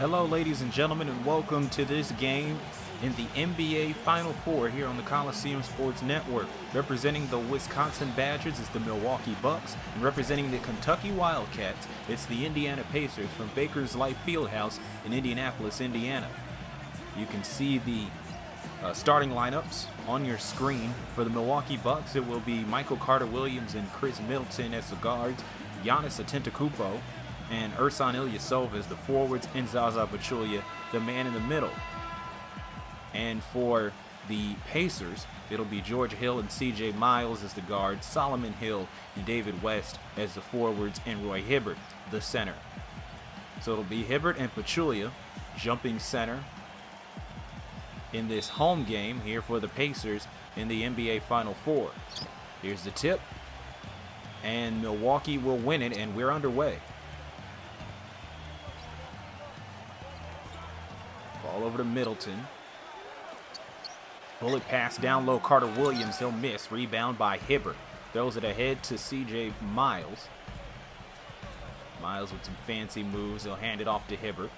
Hello, ladies and gentlemen, and welcome to this game in the NBA Final Four here on the Coliseum Sports Network. Representing the Wisconsin Badgers is the Milwaukee Bucks, and representing the Kentucky Wildcats, it's the Indiana Pacers from Baker's Life Fieldhouse in Indianapolis, Indiana. You can see the starting lineups on your screen. For the Milwaukee Bucks, it will be Michael Carter-Williams and Chris Middleton as the guards, Giannis Antetokounmpo and Ersan Ilyasova as the forwards, and Zaza Pachulia, the man in the middle. And for the Pacers, it'll be George Hill and C.J. Miles as the guards, Solomon Hill and David West as the forwards, and Roy Hibbert, the center. So it'll be Hibbert and Pachulia jumping center in this home game here for the Pacers in the NBA Final Four. Here's the tip, and Milwaukee will win it, and we're underway. Ball over to Middleton. Bullet pass down low, Carter-Williams, he'll miss. Rebound by Hibbert. Throws it ahead to C.J. Miles. Miles with some fancy moves. He'll hand it off to Hibbert.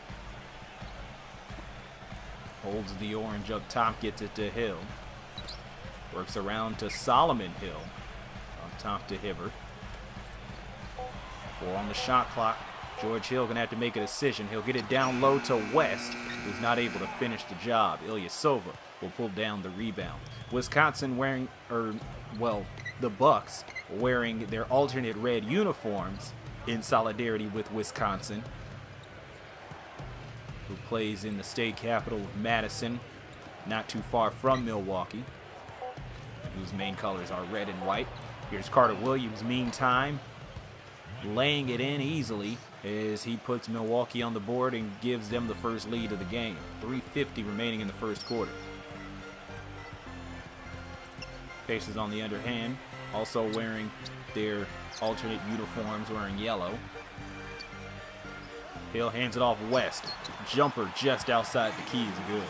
Holds the orange up top, gets it to Hill. Works around to Solomon Hill. Up top to Hibbert. 4 on the shot clock. George Hill gonna have to make a decision. He'll get it down low to West, who's not able to finish the job. Ilyasova will pull down the rebound. Wisconsin the Bucks wearing their alternate red uniforms in solidarity with Wisconsin, who plays in the state capital of Madison, not too far from Milwaukee, whose main colors are red and white. Here's Carter-Williams, meantime, laying it in easily as he puts Milwaukee on the board and gives them the first lead of the game. 3:50 remaining in the first quarter. Pacers on the underhand, also wearing their alternate uniforms, wearing yellow. Hill hands it off West. Jumper just outside the keys, good.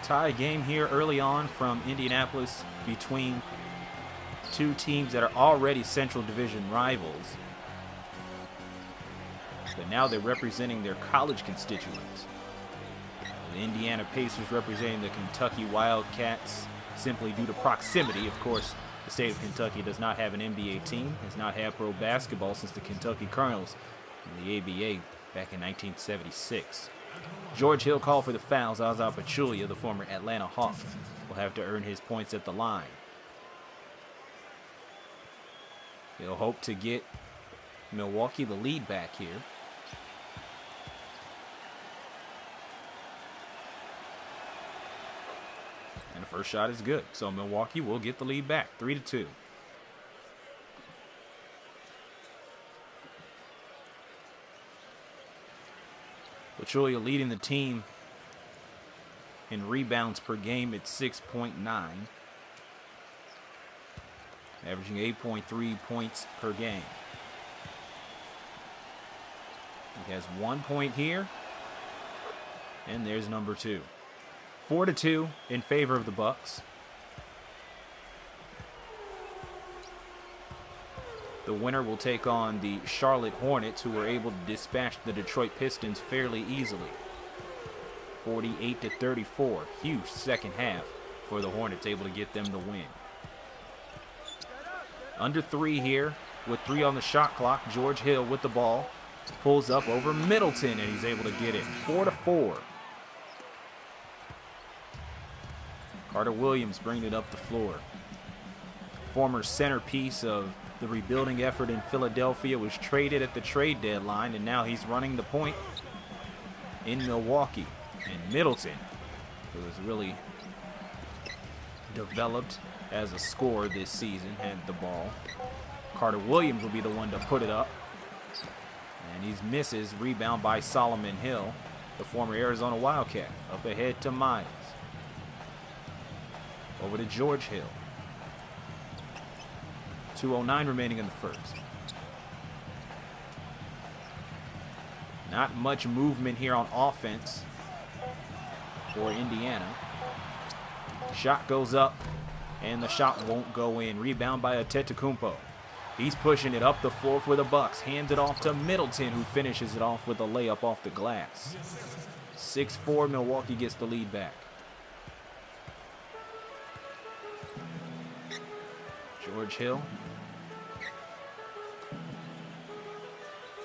Tie game here early on from Indianapolis between two teams that are already Central Division rivals, but now they're representing their college constituents. The Indiana Pacers representing the Kentucky Wildcats simply due to proximity. Of course, the state of Kentucky does not have an NBA team, has not had pro basketball since the Kentucky Colonels in the ABA back in 1976. George Hill called for the foul. Zaza Pachulia, the former Atlanta Hawk, will have to earn his points at the line. He'll hope to get Milwaukee the lead back here. And the first shot is good. So Milwaukee will get the lead back, 3-2. Pachulia leading the team in rebounds per game at 6.9. Averaging 8.3 points per game. He has 1 point here, and there's number 2. 4-2 in favor of the Bucks. The winner will take on the Charlotte Hornets, who were able to dispatch the Detroit Pistons fairly easily. 48-34. Huge second half for the Hornets, able to get them the win. Under 3 here with 3 on the shot clock. George Hill with the ball. Pulls up over Middleton, and he's able to get it. 4-4. Carter-Williams bringing it up the floor. Former centerpiece of the rebuilding effort in Philadelphia, was traded at the trade deadline, and now he's running the point in Milwaukee. And Middleton, who has really developed as a scorer this season, had the ball. Carter-Williams will be the one to put it up, and he misses. Rebound by Solomon Hill, the former Arizona Wildcat. Up ahead to Miles. Over to George Hill. 2:09 remaining in the first. Not much movement here on offense for Indiana. Shot goes up, and the shot won't go in. Rebound by Antetokounmpo. He's pushing it up the floor for the Bucks. Hands it off to Middleton, who finishes it off with a layup off the glass. 6-4, Milwaukee gets the lead back. George Hill.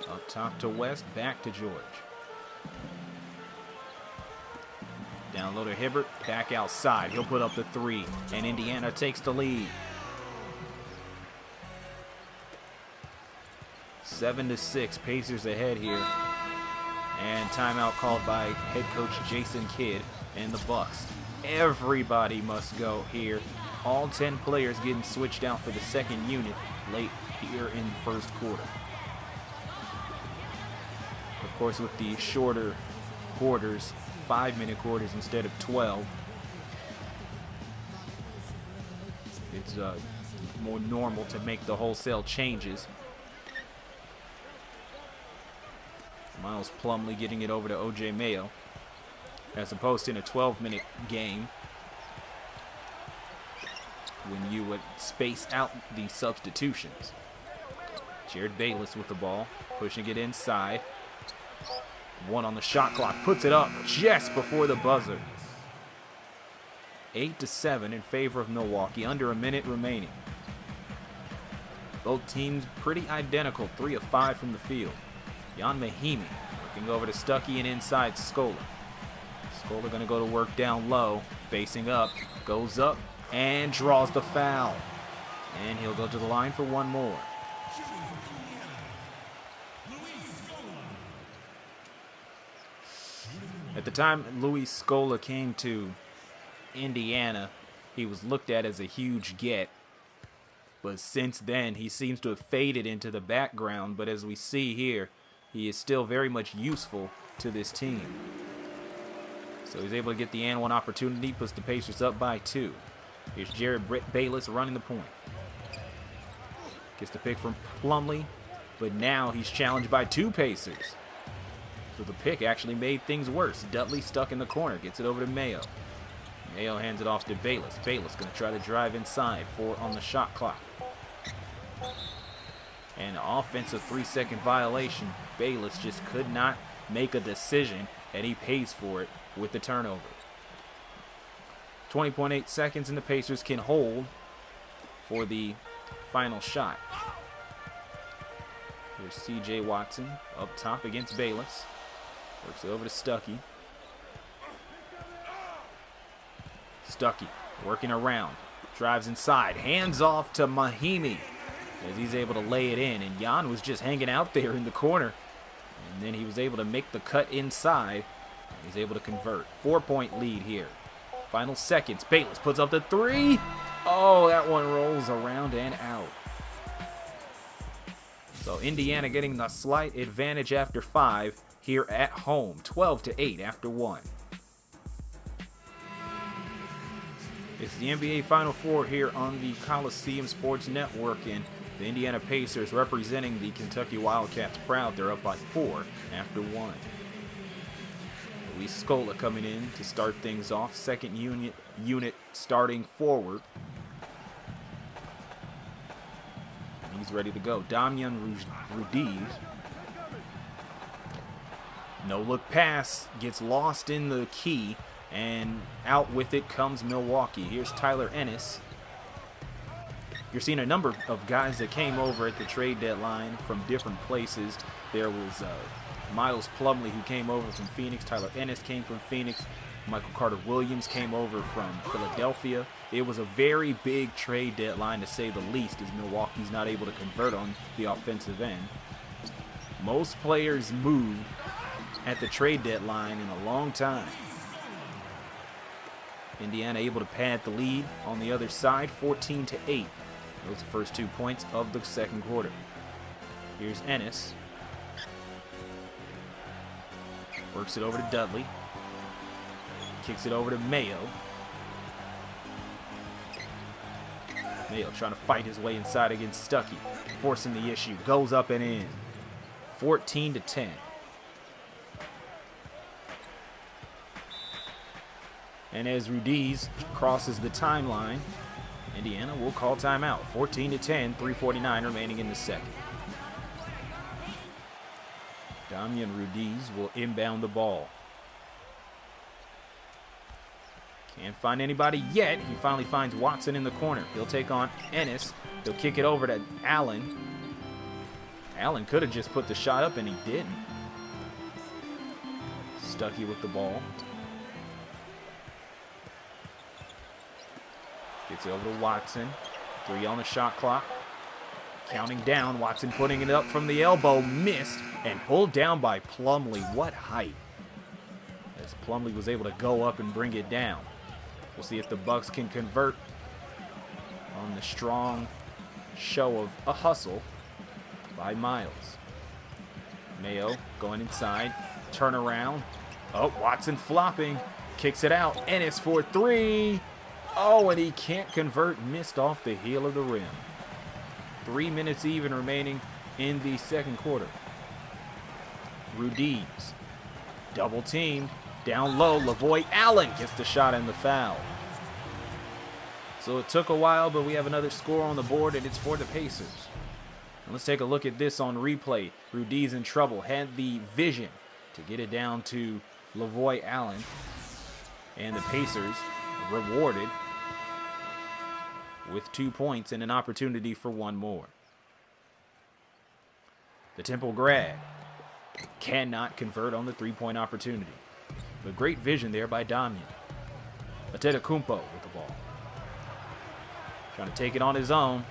Up top to West, back to George. Down low to Hibbert, back outside. He'll put up the three, and Indiana takes the lead. 7-6, Pacers ahead here. And timeout called by head coach Jason Kidd and the Bucks. Everybody must go here. All 10 players getting switched out for the second unit late here in the first quarter. Of course, with the shorter quarters, 5-minute quarters instead of 12, it's more normal to make the wholesale changes. Miles Plumlee getting it over to O.J. Mayo, as opposed to in a 12-minute game when you would space out the substitutions. Jared Bayless with the ball, pushing it inside. One on the shot clock, puts it up just before the buzzer. 8-7 in favor of Milwaukee, under a minute remaining. Both teams pretty identical, 3 of 5 from the field. Jan Mahimi looking over to Stuckey and inside Scola. Scola going to go to work down low, facing up, goes up, and draws the foul. And he'll go to the line for one more. At the time Luis Scola came to Indiana, he was looked at as a huge get. But since then, he seems to have faded into the background. But as we see here, he is still very much useful to this team. So he's able to get the and one opportunity, puts the Pacers up by 2. Here's Jared Bayless running the point. Gets the pick from Plumlee, but now he's challenged by 2 Pacers. So the pick actually made things worse. Dudley stuck in the corner, gets it over to Mayo. Mayo hands it off to Bayless. Bayless going to try to drive inside, 4 on the shot clock. An offensive 3-second violation. Bayless just could not make a decision, and he pays for it with the turnover. 20.8 seconds, and the Pacers can hold for the final shot. Here's C.J. Watson up top against Bayless. Works it over to Stuckey. Stuckey working around. Drives inside. Hands off to Mahimi as he's able to lay it in. And Jan was just hanging out there in the corner. And then he was able to make the cut inside. And he's able to convert. 4-point lead here. Final seconds. Bayless puts up the 3. Oh, that one rolls around and out. So Indiana getting the slight advantage after 5 here at home. 12-8 after 1. It's the NBA Final Four here on the Coliseum Sports Network, and the Indiana Pacers representing the Kentucky Wildcats proud. They're up by 4 after 1. Luis Scola coming in to start things off. Second unit starting forward. He's ready to go. Damian Rudiz. No look pass. Gets lost in the key. And out with it comes Milwaukee. Here's Tyler Ennis. You're seeing a number of guys that came over at the trade deadline from different places. There was Miles Plumlee, who came over from Phoenix. Tyler Ennis came from Phoenix. Michael Carter-Williams came over from Philadelphia. It was a very big trade deadline, to say the least, as Milwaukee's not able to convert on the offensive end. Most players moved at the trade deadline in a long time. Indiana able to pad the lead on the other side, 14-8. Those are the first 2 points of the second quarter. Here's Ennis. Works it over to Dudley. Kicks it over to Mayo. Mayo trying to fight his way inside against Stuckey. Forcing the issue. Goes up and in. 14-10. And as Rudiz crosses the timeline, Indiana will call timeout. 14-10, 3:49 remaining in the second. Damian Rudiz will inbound the ball. Can't find anybody yet. He finally finds Watson in the corner. He'll take on Ennis. He'll kick it over to Allen. Allen could have just put the shot up, and he didn't. Stuckey with the ball. Gets it over to Watson. 3 on the shot clock. Counting down. Watson putting it up from the elbow. Missed and pulled down by Plumlee. What height. As Plumlee was able to go up and bring it down. We'll see if the Bucks can convert on the strong show of a hustle by Miles. Mayo going inside. Turn around. Oh, Watson flopping. Kicks it out. Ennis for 3. Oh, and he can't convert. Missed off the heel of the rim. 3 minutes even remaining in the second quarter. Rudiz. Double teamed. Down low. Lavoy Allen gets the shot and the foul. So it took a while, but we have another score on the board, and it's for the Pacers. And let's take a look at this on replay. Rudiz in trouble. Had the vision to get it down to Lavoy Allen. And the Pacers rewarded with 2 points and an opportunity for one more. The Temple grad cannot convert on the 3-point opportunity. But great vision there by Damian. Antetokounmpo with the ball. Trying to take it on his own.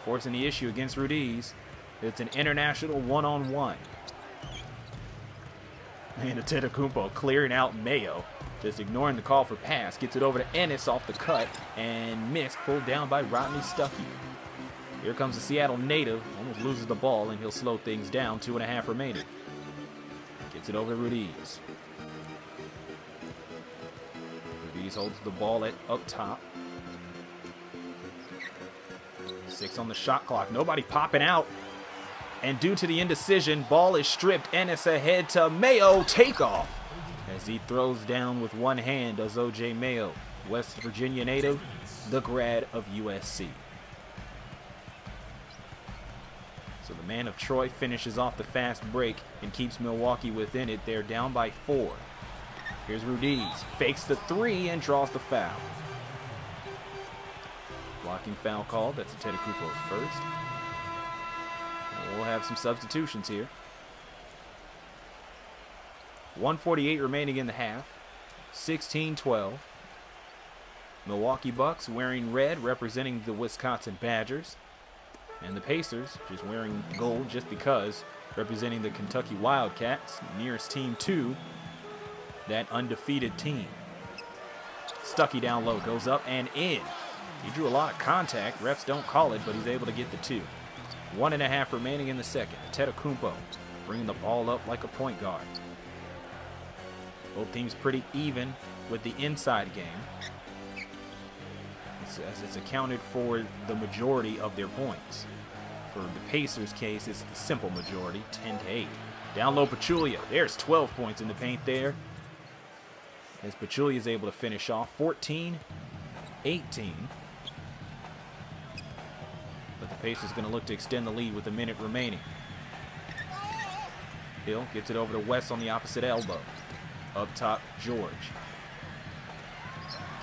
Forcing the issue against Rudiz. It's an international one-on-one. And Antetokounmpo clearing out Mayo. Just ignoring the call for pass. Gets it over to Ennis off the cut. And missed. Pulled down by Rodney Stuckey. Here comes the Seattle native. Almost loses the ball, and he'll slow things down. 2.5 remaining. Gets it over to Rudiz. Rudiz holds the ball up top. 6 on the shot clock. Nobody popping out. And due to the indecision, ball is stripped. Ennis ahead to Mayo. Takeoff. As he throws down with one hand, does O.J. Mayo. West Virginia native, the grad of USC. So the man of Troy finishes off the fast break and keeps Milwaukee within it. They're down by 4. Here's Rudiz. Fakes the 3 and draws the foul. Blocking foul called. That's Antetokounmpo's first. And we'll have some substitutions here. 1:48 remaining in the half. 16-12. Milwaukee Bucks wearing red, representing the Wisconsin Badgers. And the Pacers just wearing gold just because, representing the Kentucky Wildcats, nearest team to that undefeated team. Stuckey down low, goes up and in. He drew a lot of contact. Refs don't call it, but he's able to get the 2. 1.5 remaining in the second. Antetokounmpo bringing the ball up like a point guard. Both teams pretty even with the inside game. As it's accounted for the majority of their points. For the Pacers' case, it's the simple majority, 10-8. Down low, Pachulia. There's 12 points in the paint there. As Pachulia is able to finish off 14-18. But the Pacers going to look to extend the lead with a minute remaining. Hill gets it over to West on the opposite elbow. Up top, George.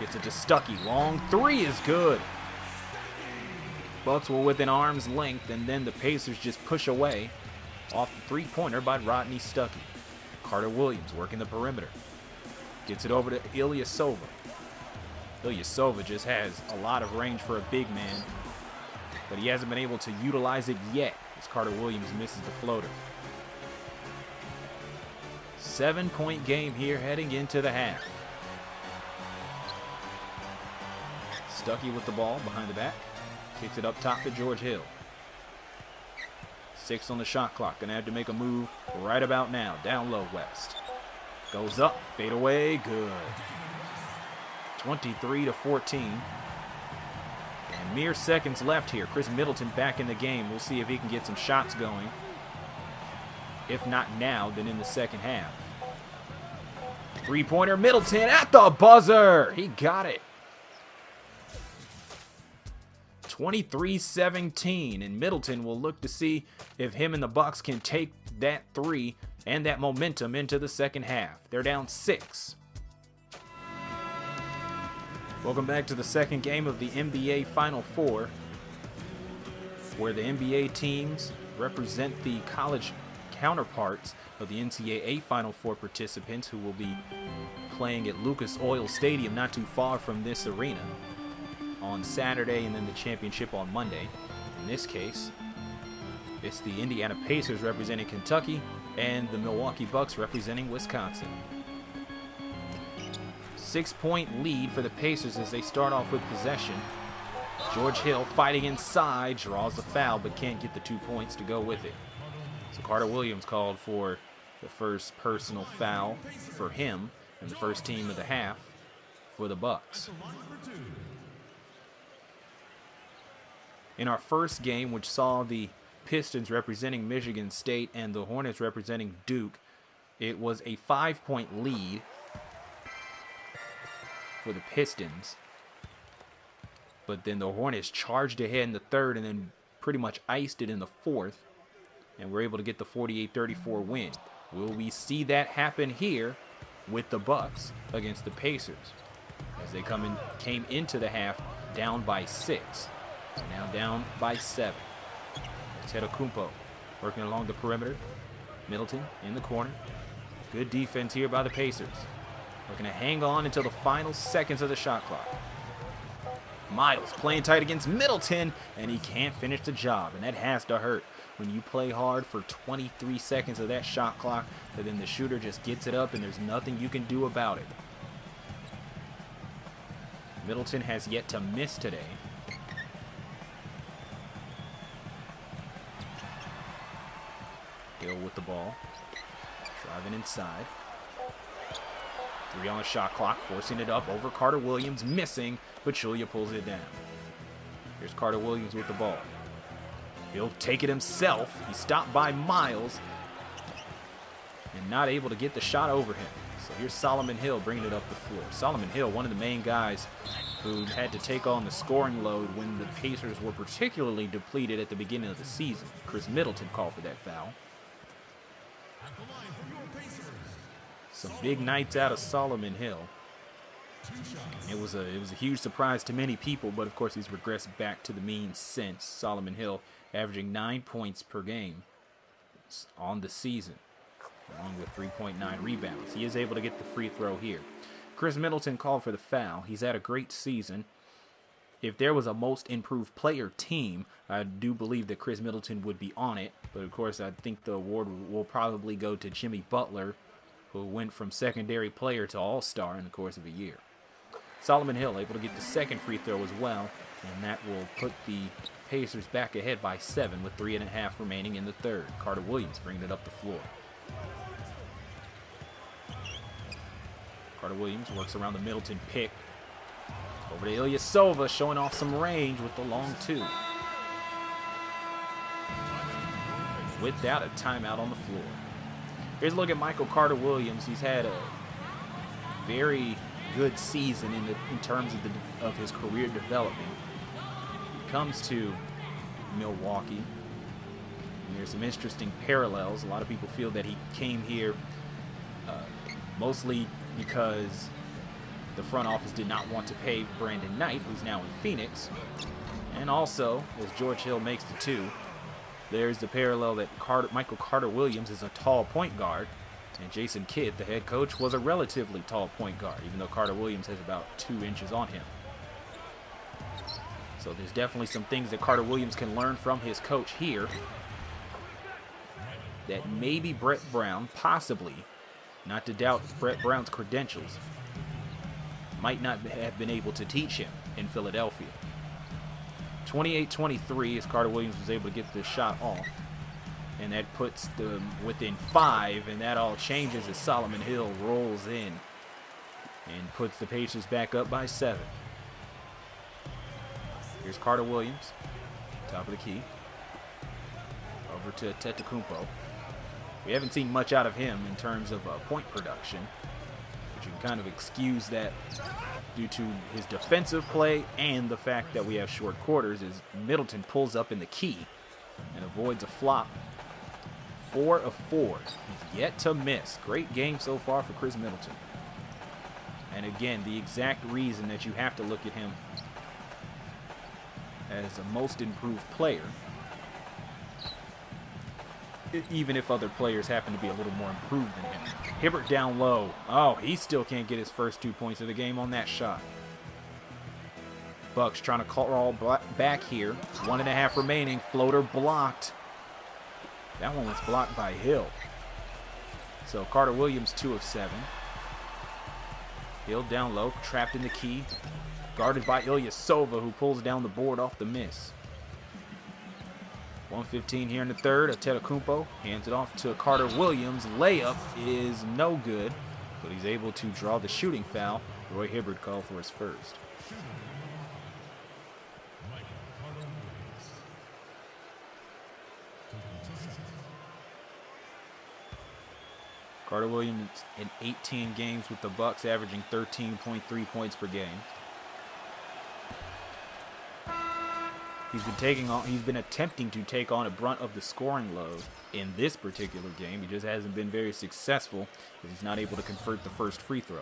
Gets it to Stuckey. Long 3 is good. Bucks were within arm's length, and then the Pacers just push away off the 3-pointer by Rodney Stuckey. Carter Williams working the perimeter. Gets it over to Ilyasova. Ilyasova just has a lot of range for a big man, but he hasn't been able to utilize it yet as Carter Williams misses the floater. 7-point game here heading into the half. Stuckey with the ball behind the back. Kicks it up top to George Hill. 6 on the shot clock. Gonna have to make a move right about now. Down low, West. Goes up, fade away, good. 23-14. And mere seconds left here. Chris Middleton back in the game. We'll see if he can get some shots going. If not now, then in the second half. 3-pointer, Middleton at the buzzer. He got it. 23-17, and Middleton will look to see if him and the Bucks can take that three and that momentum into the second half. They're down 6. Welcome back to the second game of the NBA Final Four, where the NBA teams represent the college counterparts of the NCAA Final Four participants, who will be playing at Lucas Oil Stadium not too far from this arena on Saturday, and then the championship on Monday. In this case, it's the Indiana Pacers representing Kentucky and the Milwaukee Bucks representing Wisconsin. 6-point lead for the Pacers as they start off with possession. George Hill fighting inside, draws the foul, but can't get the 2 points to go with it. So Carter Williams called for the first personal foul for him, and the first team of the half for the Bucks. In our first game, which saw the Pistons representing Michigan State and the Hornets representing Duke, it was a 5-point lead for the Pistons. But then the Hornets charged ahead in the third and then pretty much iced it in the fourth, and were able to get the 48-34 win. Will we see that happen here with the Bucks against the Pacers, as they came into the half down by 6? So now down by 7. It's Antetokounmpo working along the perimeter. Middleton in the corner. Good defense here by the Pacers. Looking to hang on until the final seconds of the shot clock. Miles playing tight against Middleton, and he can't finish the job, and that has to hurt when you play hard for 23 seconds of that shot clock, and then the shooter just gets it up and there's nothing you can do about it. Middleton has yet to miss today. Hill with the ball, driving inside. 3 on the shot clock, forcing it up over Carter Williams, missing, but Julia pulls it down. Here's Carter Williams with the ball. He'll take it himself. He stopped by Miles and not able to get the shot over him. So here's Solomon Hill bringing it up the floor. Solomon Hill, one of the main guys who had to take on the scoring load when the Pacers were particularly depleted at the beginning of the season. Chris Middleton called for that foul. Some big nights out of Solomon Hill. It was a huge surprise to many people, but of course he's regressed back to the mean since. Solomon Hill averaging 9 points per game on the season, along with 3.9 rebounds. He is able to get the free throw here. Chris Middleton called for the foul. He's had a great season. If there was a most improved player team, I do believe that Chris Middleton would be on it. But of course, I think the award will probably go to Jimmy Butler, who went from secondary player to all-star in the course of a year. Solomon Hill able to get the second free throw as well, and that will put the Pacers back ahead by 7 with 3.5 remaining in the third. Carter Williams bringing it up the floor. Carter Williams works around the Middleton pick. Over to Ilyasova, showing off some range with the long 2. Without a timeout on the floor. Here's a look at Michael Carter Williams. He's had a very good season in terms of his career development. He comes to Milwaukee, and there's some interesting parallels. A lot of people feel that he came here mostly because the front office did not want to pay Brandon Knight, who's now in Phoenix. And also, as George Hill makes the 2, there's the parallel that Michael Carter Williams is a tall point guard, and Jason Kidd, the head coach, was a relatively tall point guard, even though Carter Williams has about 2 inches on him. So there's definitely some things that Carter Williams can learn from his coach here that maybe Brett Brown, possibly, not to doubt Brett Brown's credentials, might not have been able to teach him in Philadelphia. 28-23 as Carter Williams was able to get the shot off. And that puts them within 5, and that all changes as Solomon Hill rolls in and puts the Pacers back up by 7. Here's Carter Williams, top of the key. Over to Antetokounmpo. We haven't seen much out of him in terms of point production. But you can kind of excuse that due to his defensive play and the fact that we have short quarters as Middleton pulls up in the key and avoids a flop. 4 of 4. He's yet to miss. Great game so far for Chris Middleton. And again, the exact reason that you have to look at him as a most improved player, even if other players happen to be a little more improved than him. Hibbert down low. Oh, he still can't get his first 2 points of the game on that shot. Bucks trying to crawl back here. 1.5 remaining. Floater blocked. That one was blocked by Hill. So Carter Williams 2 of 7. Hill down low, trapped in the key. Guarded by Ilyasova, who pulls down the board off the miss. 1:15 here in the third. Antetokounmpo hands it off to Carter Williams. Layup is no good, but he's able to draw the shooting foul. Roy Hibbert called for his first. Carter Williams in 18 games with the Bucks, averaging 13.3 points per game. He's been attempting to take on a brunt of the scoring load in this particular game. He just hasn't been very successful because he's not able to convert the first free throw.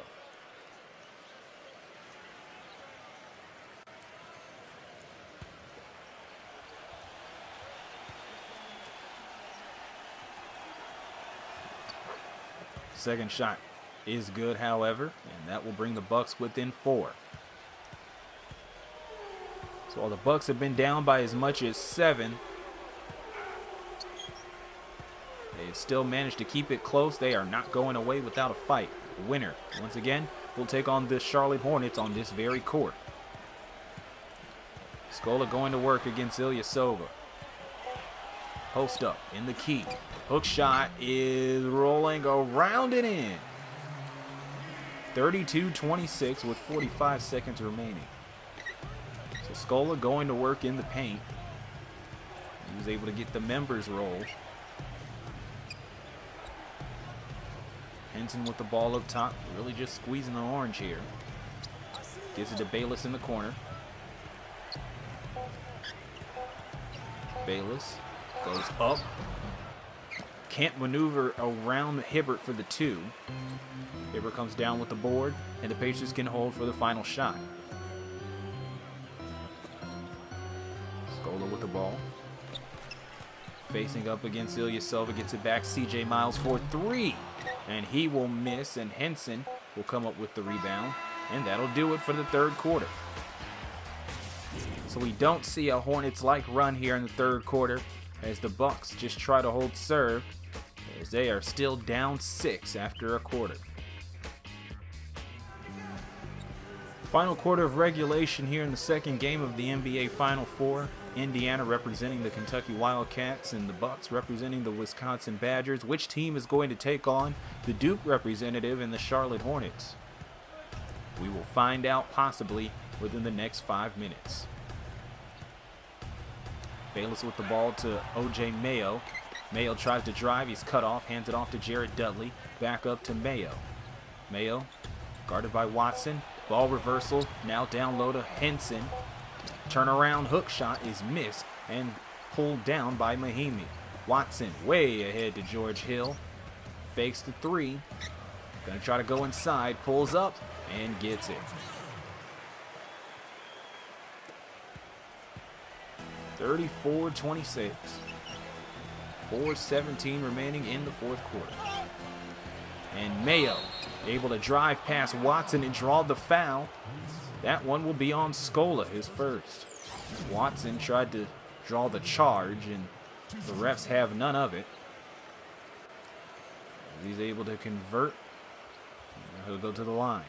Second shot is good, however, and that will bring the Bucks within 4. So while the Bucks have been down by as much as 7, they have still managed to keep it close. They are not going away without a fight. The winner, once again, will take on the Charlotte Hornets on this very court. Scola going to work against Ilyasova. Post up in the key. Hook shot is rolling around and in. 32-26 with 45 seconds remaining. So Scola going to work in the paint. He was able to get the members roll. Henson with the ball up top, really just squeezing the orange here. Gives it to Bayless in the corner. Bayless goes up. Can't maneuver around Hibbert for the 2. Hibbert comes down with the board, and the Pacers can hold for the final shot. Scola with the ball. Facing up against Ilyasova, gets it back. CJ Miles for 3. And he will miss, and Henson will come up with the rebound. And that'll do it for the third quarter. So we don't see a Hornets-like run here in the third quarter as the Bucks just try to hold serve as they are still down 6 after a quarter. Final quarter of regulation here in the second game of the NBA Final Four. Indiana representing the Kentucky Wildcats and the Bucks representing the Wisconsin Badgers. Which team is going to take on the Duke representative and the Charlotte Hornets? We will find out possibly within the next 5 minutes. Bayless with the ball to O.J. Mayo. Mayo tries to drive. He's cut off. Hands it off to Jared Dudley. Back up to Mayo. Mayo guarded by Watson. Ball reversal. Now down low to Henson. Turnaround hook shot is missed and pulled down by Mahimi. Watson way ahead to George Hill. Fakes the 3. Gonna try to go inside. Pulls up and gets it. 34-26. 4:17 remaining in the fourth quarter. And Mayo able to drive past Watson and draw the foul. That one will be on Scola, his first. Watson tried to draw the charge, and the refs have none of it. He's able to convert. He'll go to the line.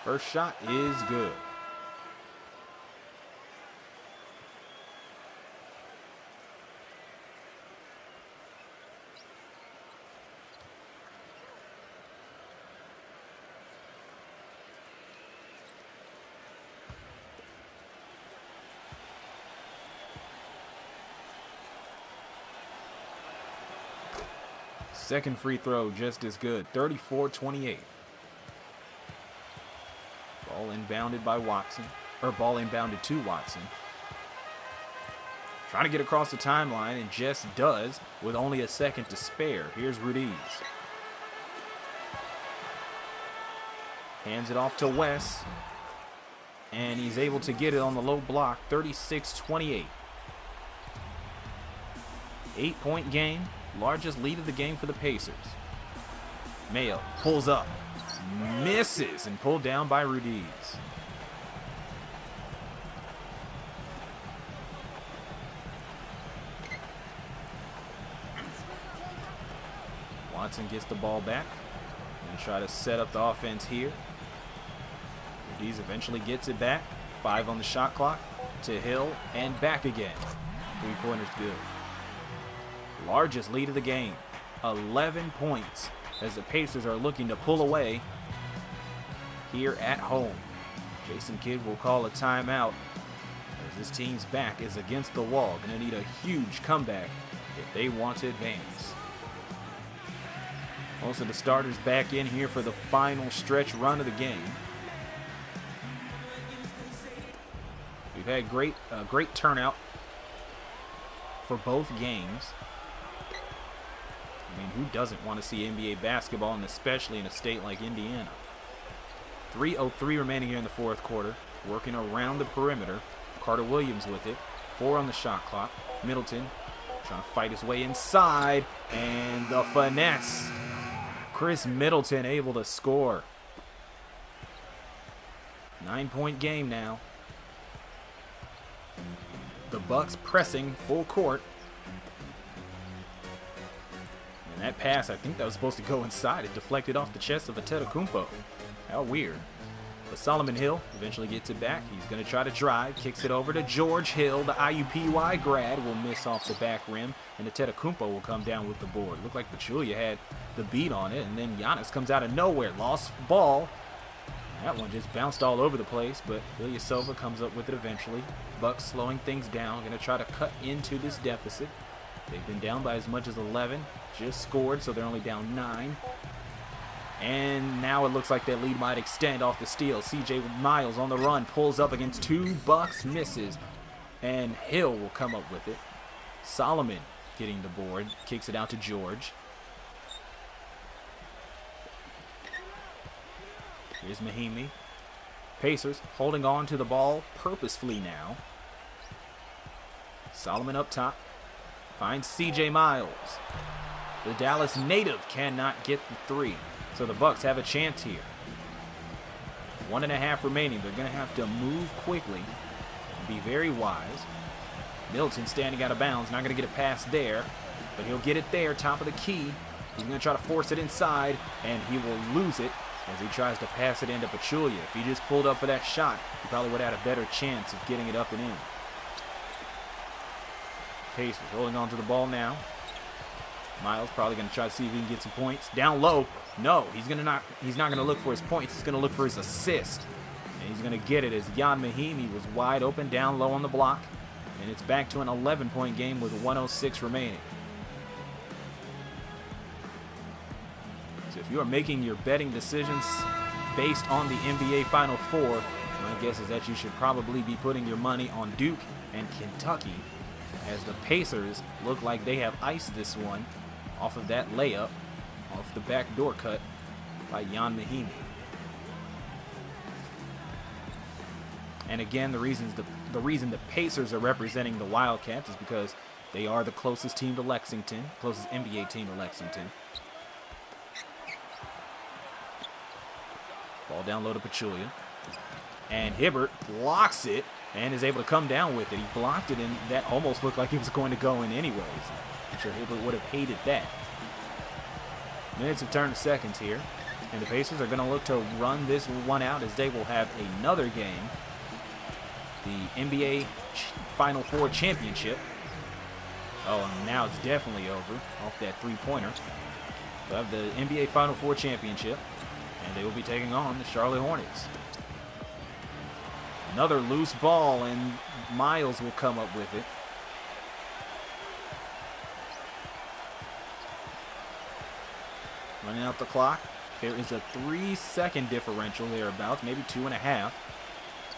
First shot is good. Second free throw just as good. 34-28. Ball inbounded by Watson. Or ball inbounded to Watson. Trying to get across the timeline, and just does with only a second to spare. Here's Rudiz. Hands it off to Wes. And he's able to get it on the low block. 36-28. 8-point game. Largest lead of the game for the Pacers. Mayo pulls up. Misses and pulled down by Rudiz. Watson gets the ball back. Gonna try to set up the offense here. Rudiz eventually gets it back. 5 on the shot clock. To Hill and back again. 3-pointer's good. Largest lead of the game. 11 points as the Pacers are looking to pull away here at home. Jason Kidd will call a timeout as this team's back is against the wall. Going to need a huge comeback if they want to advance. Most of the starters back in here for the final stretch run of the game. We've had great turnout for both games. I mean, who doesn't want to see NBA basketball, and especially in a state like Indiana? 3:03 remaining here in the fourth quarter. Working around the perimeter. Carter Williams with it. 4 on the shot clock. Middleton trying to fight his way inside. And the finesse. Chris Middleton able to score. 9-point game now. The Bucks pressing full court. And that pass, I think that was supposed to go inside. It deflected off the chest of Antetokounmpo. How weird. But Solomon Hill eventually gets it back. He's going to try to drive. Kicks it over to George Hill. The IUPUI grad will miss off the back rim. And Antetokounmpo will come down with the board. Looked like Pachulia had the beat on it. And then Giannis comes out of nowhere. Lost ball. That one just bounced all over the place. But Ilyasova comes up with it eventually. Bucks slowing things down. Going to try to cut into this deficit. They've been down by as much as 11. Just scored, so they're only down 9. And now it looks like that lead might extend off the steal. CJ Miles on the run, pulls up against 2 Bucks, misses. And Hill will come up with it. Solomon getting the board, kicks it out to George. Here's Mahimi. Pacers holding on to the ball purposefully now. Solomon up top. Finds CJ Miles. The Dallas native cannot get the 3. So the Bucks have a chance here. 1.5 remaining. They're going to have to move quickly and be very wise. Middleton standing out of bounds. Not going to get a pass there. But he'll get it there. Top of the key. He's going to try to force it inside. And he will lose it as he tries to pass it into Pachulia. If he just pulled up for that shot, he probably would have had a better chance of getting it up and in. Pacers holding on to the ball now. Miles probably going to try to see if he can get some points. Down low. No, he's not going to look for his points. He's going to look for his assist. And he's going to get it as Jan Mahimi was wide open down low on the block. And it's back to an 11-point game with 1:06 remaining. So if you are making your betting decisions based on the NBA Final Four, my guess is that you should probably be putting your money on Duke and Kentucky, as the Pacers look like they have iced this one off of that layup, off the backdoor cut by Jan Mahimi. And again, the reason the Pacers are representing the Wildcats is because they are the closest team to Lexington, closest NBA team to Lexington. Ball down low to Pachulia. And Hibbert blocks it and is able to come down with it. He blocked it, and that almost looked like it was going to go in anyways. I'm sure Hibbert would have hated that. Minutes have turned to seconds here. And the Pacers are going to look to run this one out as they will have another game. The NBA Final Four championship. Oh, and now it's definitely over off that three-pointer. They'll have the NBA Final Four championship, and they will be taking on the Charlotte Hornets. Another loose ball, and Miles will come up with it. Running out the clock. There is a 3-second differential thereabouts, maybe 2.5.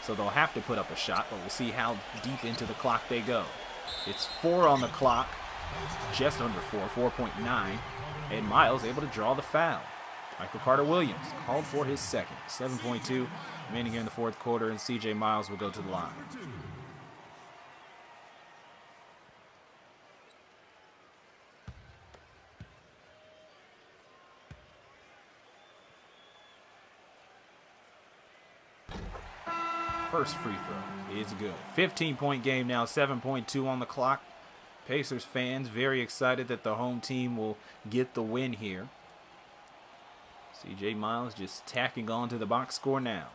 So they'll have to put up a shot, but we'll see how deep into the clock they go. It's 4 on the clock, just under 4.9. And Miles able to draw the foul. Michael Carter-Williams called for his second. 7.2 remaining here in the fourth quarter, and C.J. Miles will go to the line. First free throw is good. 15-point game now, 7.2 on the clock. Pacers fans very excited that the home team will get the win here. C.J. Miles just tacking on to the box score now.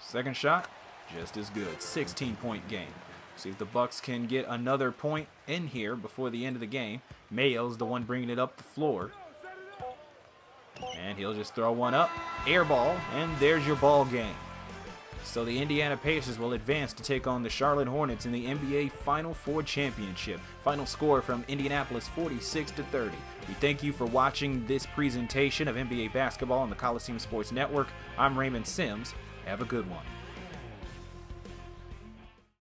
Second shot, just as good. 16-point game. See if the Bucks can get another point in here before the end of the game. Mayo's the one bringing it up the floor. And he'll just throw one up. Air ball, and there's your ball game. So the Indiana Pacers will advance to take on the Charlotte Hornets in the NBA Final Four championship. Final score from Indianapolis, 46-30. We thank you for watching this presentation of NBA basketball on the Coliseum Sports Network. I'm Raymond Sims. Have a good one.